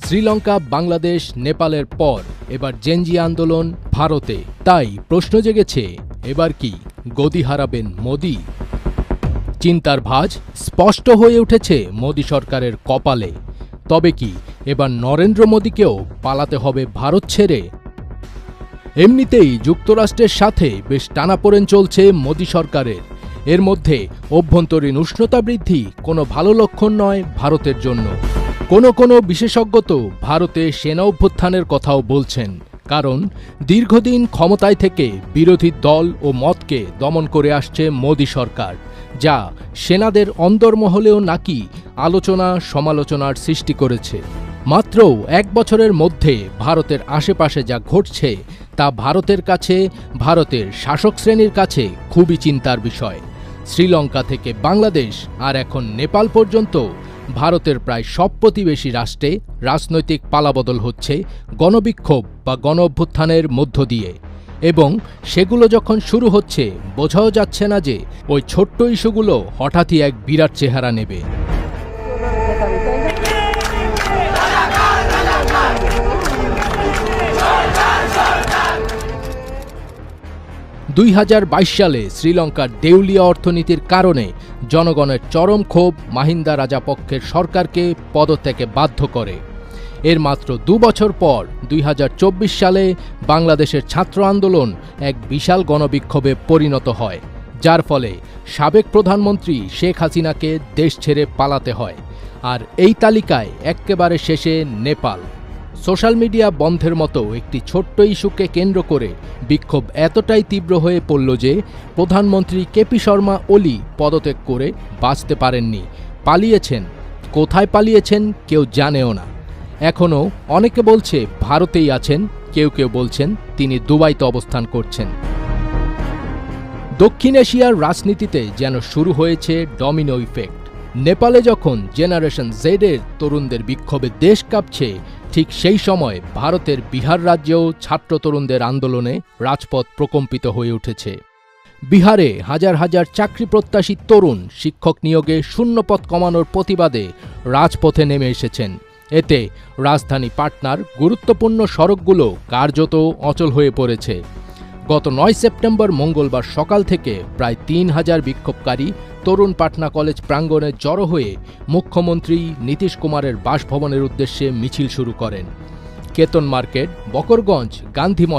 শ্রীলঙ্কা, বাংলাদেশ, নেপালের পর এবার জেনজি আন্দোলন ভারতে। তাই প্রশ্ন জেগেছে, এবার কি গদি হারাবেন মোদি? চিন্তার ভাঁজ স্পষ্ট হয়ে উঠেছে মোদি সরকারের কপালে। তবে কি এবার নরেন্দ্র মোদিকেও পালাতে হবে ভারত ছেড়ে? এমনিতেই যুক্তরাষ্ট্রের সাথে বেশ টানাপোড়েন চলছে মোদি সরকারের। এর মধ্যে অভ্যন্তরীণ উষ্ণতা বৃদ্ধি কোনো ভালো লক্ষণ নয় ভারতের জন্য। কোনো বিশেষজ্ঞ তো ভারতে সেনা অভ্যুত্থানের কথাও বলছেন, কারণ দীর্ঘদিন ক্ষমতায় থেকে বিরোধী দল ও মতকে দমন করে আসছে মোদি সরকার, যা সেনাদের অন্দরমহলেও নাকি আলোচনা সমালোচনার সৃষ্টি করেছে। মাত্র এক বছরের মধ্যে ভারতের আশেপাশে যা ঘটছে তা ভারতের কাছে, ভারতের শাসক শ্রেণীর কাছে খুবই চিন্তার বিষয়। শ্রীলঙ্কা থেকে বাংলাদেশ আর এখন নেপাল পর্যন্ত ভারতের প্রায় সব প্রতিবেশী রাষ্ট্রে রাজনৈতিক পালাবদল হচ্ছে গণবিক্ষোভ বা গণ অভ্যুত্থানের মধ্য দিয়ে। এবং সেগুলো যখন শুরু হচ্ছে, বোঝাও যাচ্ছে না যে ওই ছোট্ট ইস্যুগুলো হঠাৎই এক বিরাট চেহারা নেবে। 2022 সালে শ্রীলঙ্কার দেউলিয়া অর্থনীতির কারণে জনগণের চরম ক্ষোভ মাহিন্দা রাজাপক্ষের সরকারকে পদত্যাগে বাধ্য করে। এর মাত্র 2 বছর পর 2024 সালে বাংলাদেশের ছাত্র আন্দোলন এক বিশাল গণবিক্ষোভে পরিণত হয়, যার ফলে সাবেক প্রধানমন্ত্রী শেখ হাসিনাকে দেশ ছেড়ে পালাতে হয়। আর এই তালিকায় এক্কেবারে শেষে নেপাল। সোশ্যাল মিডিয়া বন্ধের মতো একটি ছোট্ট ইস্যুকে কেন্দ্র করে বিক্ষোভ এতটাই তীব্র হয়ে পড়ল যে প্রধানমন্ত্রী কেপি শর্মা ওলি পদত্যাগ করে বাঁচতে পারেননি, পালিয়েছেন। কোথায় পালিয়েছেন কেউ জানেও না। এখনও অনেকে বলছে ভারতেই আছেন, কেউ বলছেন তিনি দুবাইতে অবস্থান করছেন। দক্ষিণ এশিয়ার রাজনীতিতে যেন শুরু হয়েছে ডমিনো ইফেক্ট। নেপালে যখন জেনারেশন জেডের তরুণদের বিক্ষোভে দেশ কাঁপছে, ঠিক সেই সময় ভারতের বিহার রাজ্যেও ছাত্র তরুণদের আন্দোলনে রাজপথ প্রকম্পিত হয়ে উঠেছে। বিহারে হাজার হাজার চাকরি প্রত্যাশী তরুণ শিক্ষক নিয়োগে শূন্যপদ কমানোর প্রতিবাদে রাজপথে নেমে এসেছেন। এতে রাজধানী পাটনার গুরুত্বপূর্ণ সড়কগুলো কার্যত অচল হয়ে পড়েছে। গত 9 সেপ্টেম্বর মঙ্গলবার সকাল থেকে প্রায় 3000 বিক্ষোভকারী তরুণ পাটনা কলেজ প্রাঙ্গণে জড়ো হয়ে মুখ্যমন্ত্রী নীতিশ কুমারের বাসভবনের উদ্দেশ্যে মিছিল শুরু করেন। কেতন মার্কেট, বকরগঞ্জ, গান্ধী